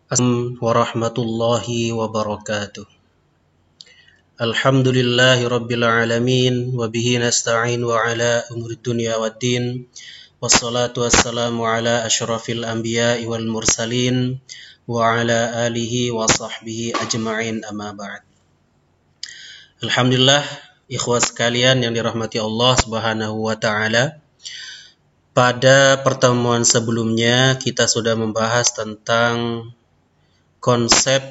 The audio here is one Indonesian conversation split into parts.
Assalamualaikum warahmatullahi wabarakatuh. Alhamdulillahi rabbil alamin wa bihi nasta'in wa ala umuri dunya waddin. Wassalatu wassalamu ala asyrafil anbiya'i wal mursalin wa ala alihi wa sahbihi ajma'in amma ba'd. Alhamdulillah, ikhwah sekalian yang dirahmati Allah Subhanahu wa taala. Pada pertemuan sebelumnya kita sudah membahas tentang konsep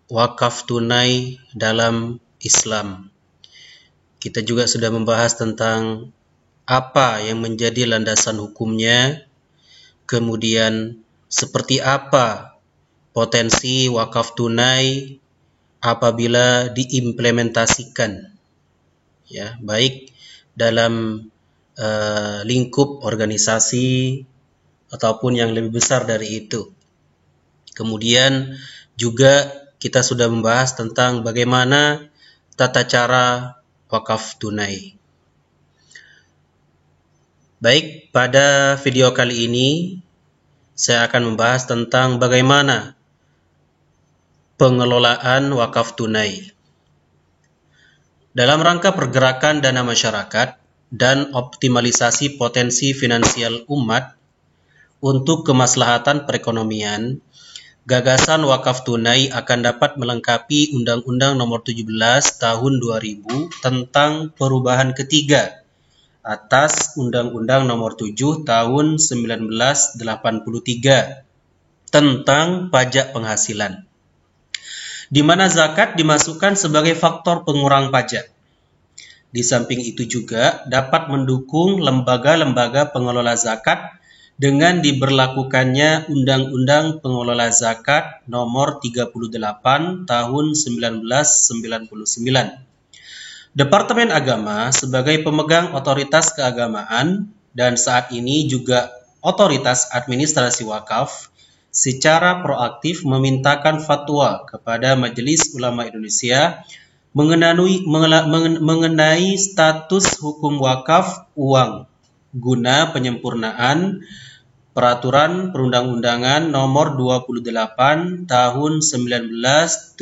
wakaf tunai dalam Islam. Kita juga sudah membahas tentang apa yang menjadi landasan hukumnya, kemudian seperti apa potensi wakaf tunai apabila diimplementasikan, ya, baik dalam lingkup organisasi ataupun yang lebih besar dari itu. Kemudian juga kita sudah membahas tentang bagaimana tata cara wakaf tunai. Baik, pada video kali ini saya akan membahas tentang bagaimana pengelolaan wakaf tunai. Dalam rangka pergerakan dana masyarakat dan optimalisasi potensi finansial umat untuk kemaslahatan perekonomian, gagasan wakaf tunai akan dapat melengkapi Undang-Undang Nomor 17 Tahun 2000 tentang perubahan ketiga atas Undang-Undang Nomor 7 Tahun 1983 tentang pajak penghasilan, di mana zakat dimasukkan sebagai faktor pengurang pajak. Di samping itu juga dapat mendukung lembaga-lembaga pengelola zakat dengan diberlakukannya Undang-Undang Pengelola Zakat Nomor 38 Tahun 1999. Departemen Agama sebagai pemegang otoritas keagamaan dan saat ini juga otoritas administrasi wakaf secara proaktif memintakan fatwa kepada Majelis Ulama Indonesia mengenai status hukum wakaf uang guna penyempurnaan Peraturan Perundang-undangan Nomor 28 Tahun 1977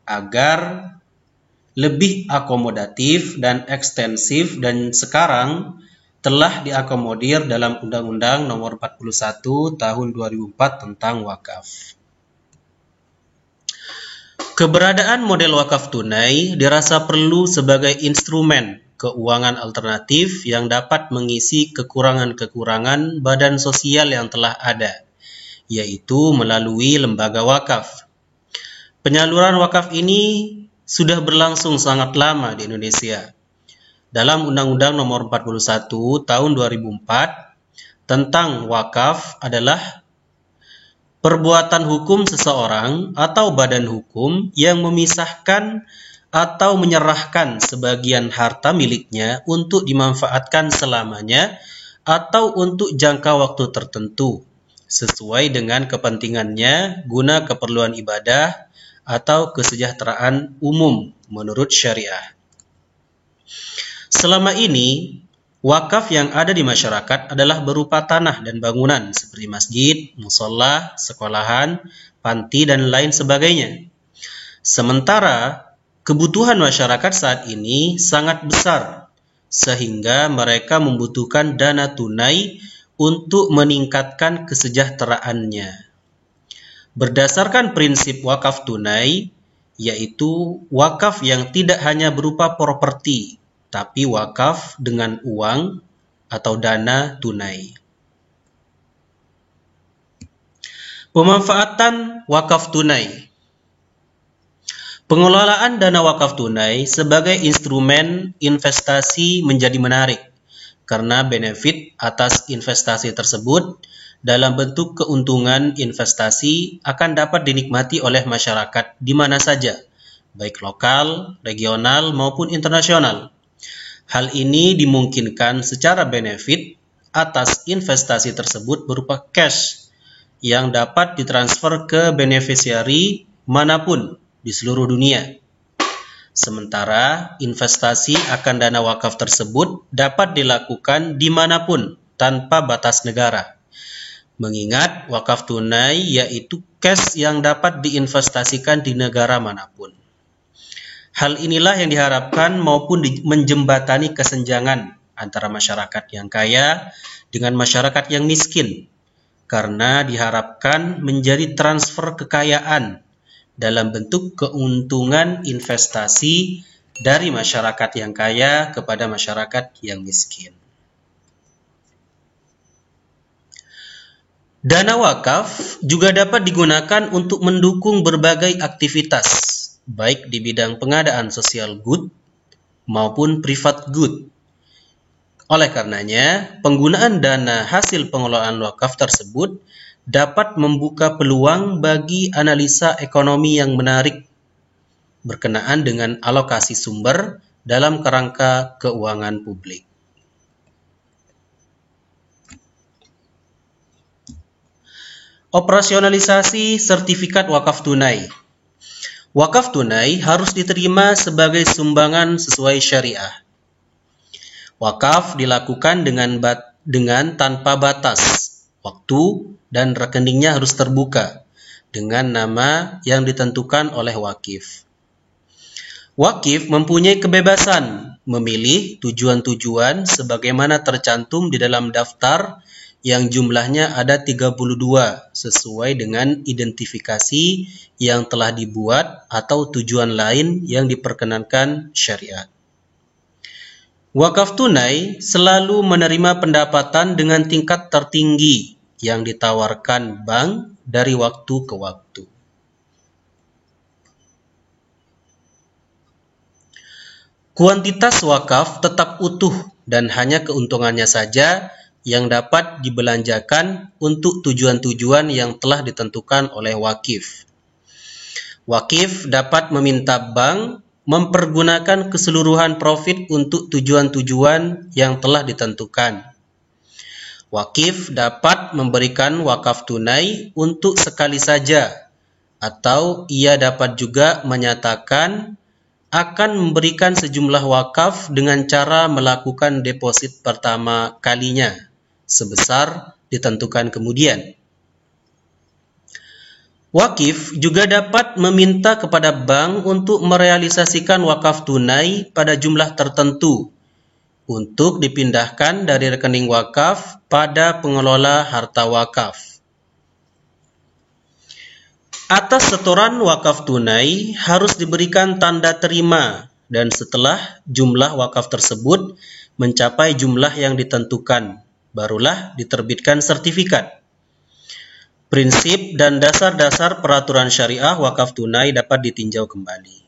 agar lebih akomodatif dan ekstensif, dan sekarang telah diakomodir dalam Undang-Undang Nomor 41 Tahun 2004 tentang wakaf. Keberadaan model wakaf tunai dirasa perlu sebagai instrumen keuangan alternatif yang dapat mengisi kekurangan-kekurangan badan sosial yang telah ada, yaitu melalui lembaga wakaf. Penyaluran wakaf ini sudah berlangsung sangat lama di Indonesia. Dalam Undang-Undang Nomor 41 Tahun 2004 tentang wakaf adalah perbuatan hukum seseorang atau badan hukum yang memisahkan atau menyerahkan sebagian harta miliknya untuk dimanfaatkan selamanya atau untuk jangka waktu tertentu sesuai dengan kepentingannya guna keperluan ibadah atau kesejahteraan umum menurut syariah. Selama ini, wakaf yang ada di masyarakat adalah berupa tanah dan bangunan seperti masjid, musola, sekolahan, panti, dan lain sebagainya. Sementara kebutuhan masyarakat saat ini sangat besar, sehingga mereka membutuhkan dana tunai untuk meningkatkan kesejahteraannya. Berdasarkan prinsip wakaf tunai, yaitu wakaf yang tidak hanya berupa properti, tapi wakaf dengan uang atau dana tunai. Pemanfaatan wakaf tunai. Pengelolaan dana wakaf tunai sebagai instrumen investasi menjadi menarik karena benefit atas investasi tersebut dalam bentuk keuntungan investasi akan dapat dinikmati oleh masyarakat di mana saja, baik lokal, regional, maupun internasional. Hal ini dimungkinkan secara benefit atas investasi tersebut berupa cash yang dapat ditransfer ke beneficiary manapun di seluruh dunia. Sementara investasi akan dana wakaf tersebut dapat dilakukan dimanapun tanpa batas negara. Mengingat wakaf tunai yaitu cash yang dapat diinvestasikan di negara manapun. Hal inilah yang diharapkan maupun menjembatani kesenjangan antara masyarakat yang kaya dengan masyarakat yang miskin, karena diharapkan menjadi transfer kekayaan dalam bentuk keuntungan investasi dari masyarakat yang kaya kepada masyarakat yang miskin. Dana wakaf juga dapat digunakan untuk mendukung berbagai aktivitas, baik di bidang pengadaan social good maupun private good. Oleh karenanya, penggunaan dana hasil pengelolaan wakaf tersebut dapat membuka peluang bagi analisa ekonomi yang menarik berkenaan dengan alokasi sumber dalam kerangka keuangan publik. Operasionalisasi sertifikat wakaf tunai. Wakaf tunai harus diterima sebagai sumbangan sesuai syariah. Wakaf dilakukan dengan tanpa batas waktu dan rekeningnya harus terbuka dengan nama yang ditentukan oleh wakif. Wakif mempunyai kebebasan memilih tujuan-tujuan sebagaimana tercantum di dalam daftar yang jumlahnya ada 32 sesuai dengan identifikasi yang telah dibuat atau tujuan lain yang diperkenankan syariat. Wakaf tunai selalu menerima pendapatan dengan tingkat tertinggi yang ditawarkan bank dari waktu ke waktu. Kuantitas wakaf tetap utuh dan hanya keuntungannya saja yang dapat dibelanjakan untuk tujuan-tujuan yang telah ditentukan oleh wakif. Wakif dapat meminta bank mempergunakan keseluruhan profit untuk tujuan-tujuan yang telah ditentukan. Wakif dapat memberikan wakaf tunai untuk sekali saja, atau ia dapat juga menyatakan akan memberikan sejumlah wakaf dengan cara melakukan deposit pertama kalinya, sebesar ditentukan kemudian. Wakif juga dapat meminta kepada bank untuk merealisasikan wakaf tunai pada jumlah tertentu untuk dipindahkan dari rekening wakaf pada pengelola harta wakaf. Atas setoran wakaf tunai harus diberikan tanda terima dan setelah jumlah wakaf tersebut mencapai jumlah yang ditentukan, barulah diterbitkan sertifikat. Prinsip dan dasar-dasar peraturan syariah wakaf tunai dapat ditinjau kembali.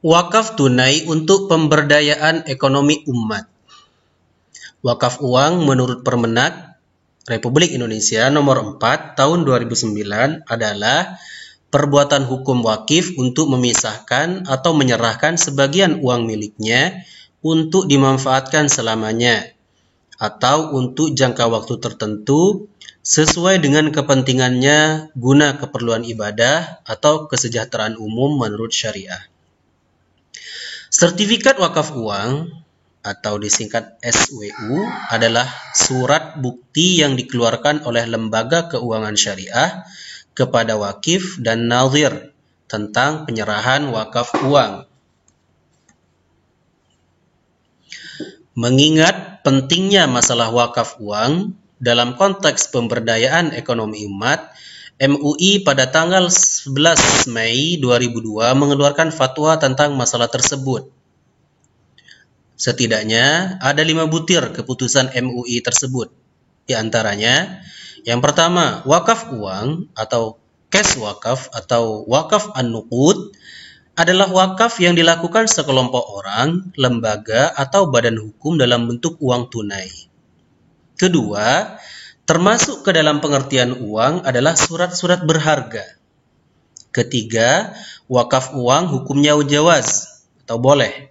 Wakaf tunai untuk pemberdayaan ekonomi umat. Wakaf uang menurut Permenak Republik Indonesia nomor 4 tahun 2009 adalah perbuatan hukum wakif untuk memisahkan atau menyerahkan sebagian uang miliknya untuk dimanfaatkan selamanya atau untuk jangka waktu tertentu sesuai dengan kepentingannya guna keperluan ibadah atau kesejahteraan umum menurut syariah. Sertifikat wakaf uang atau disingkat SWU adalah surat bukti yang dikeluarkan oleh lembaga keuangan syariah kepada wakif dan nazir tentang penyerahan wakaf uang. Mengingat pentingnya masalah wakaf uang dalam konteks pemberdayaan ekonomi umat, MUI pada tanggal 11 Mei 2002 mengeluarkan fatwa tentang masalah tersebut. Setidaknya ada 5 butir keputusan MUI tersebut. Di antaranya, yang pertama, wakaf uang atau cash wakaf atau wakaf an-nuqud adalah wakaf yang dilakukan sekelompok orang, lembaga, atau badan hukum dalam bentuk uang tunai. Kedua, termasuk ke dalam pengertian uang adalah surat-surat berharga. Ketiga, wakaf uang hukumnya jawaz atau boleh.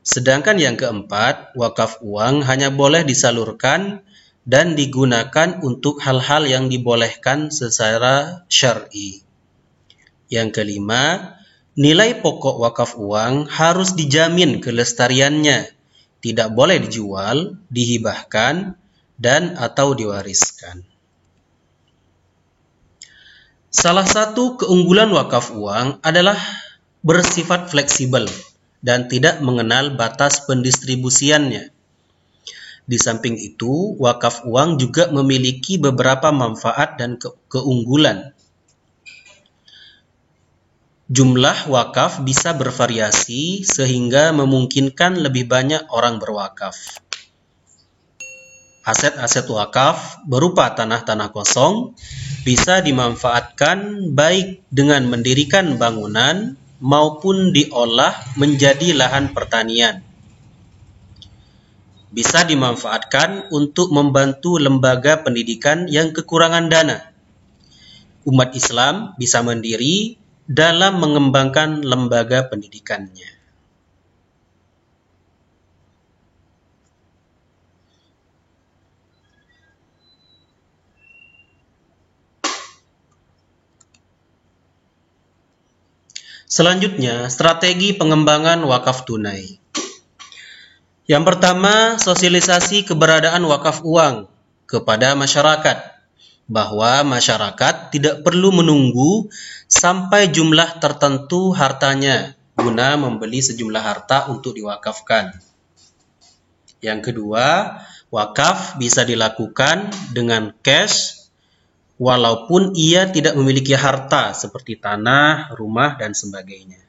Sedangkan yang keempat, wakaf uang hanya boleh disalurkan dan digunakan untuk hal-hal yang dibolehkan secara syar'i. Yang kelima, nilai pokok wakaf uang harus dijamin kelestariannya tidak boleh dijual, dihibahkan, dan atau diwariskan. Salah satu keunggulan wakaf uang adalah bersifat fleksibel dan tidak mengenal batas pendistribusiannya. Di samping itu, wakaf uang juga memiliki beberapa manfaat dan keunggulan. Jumlah wakaf bisa bervariasi sehingga memungkinkan lebih banyak orang berwakaf. Aset-aset wakaf berupa tanah-tanah kosong bisa dimanfaatkan baik dengan mendirikan bangunan maupun diolah menjadi lahan pertanian. Bisa dimanfaatkan untuk membantu lembaga pendidikan yang kekurangan dana. Umat Islam bisa mandiri dalam mengembangkan lembaga pendidikannya. Selanjutnya, strategi pengembangan wakaf tunai. Yang pertama, sosialisasi keberadaan wakaf uang kepada masyarakat, bahwa masyarakat tidak perlu menunggu sampai jumlah tertentu hartanya guna membeli sejumlah harta untuk diwakafkan. Yang kedua, wakaf bisa dilakukan dengan cash walaupun ia tidak memiliki harta seperti tanah, rumah, dan sebagainya.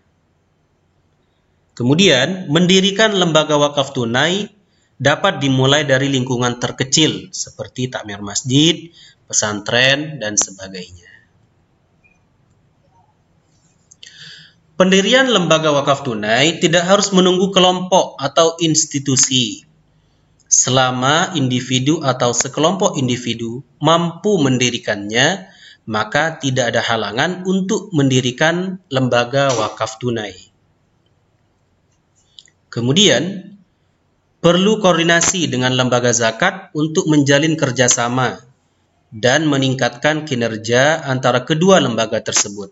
Kemudian, mendirikan lembaga wakaf tunai dapat dimulai dari lingkungan terkecil seperti takmir masjid, pesantren, dan sebagainya. Pendirian lembaga wakaf tunai tidak harus menunggu kelompok atau institusi. Selama individu atau sekelompok individu mampu mendirikannya, maka tidak ada halangan untuk mendirikan lembaga wakaf tunai. Kemudian, perlu koordinasi dengan lembaga zakat untuk menjalin kerjasama dan meningkatkan kinerja antara kedua lembaga tersebut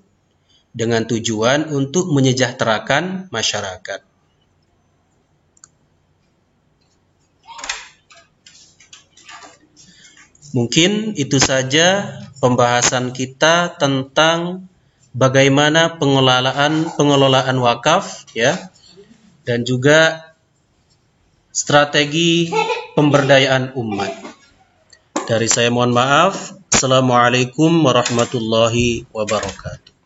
dengan tujuan untuk menyejahterakan masyarakat. Mungkin itu saja pembahasan kita tentang bagaimana pengelolaan wakaf, ya, dan juga strategi pemberdayaan umat. Dari saya mohon maaf. Assalamualaikum warahmatullahi wabarakatuh.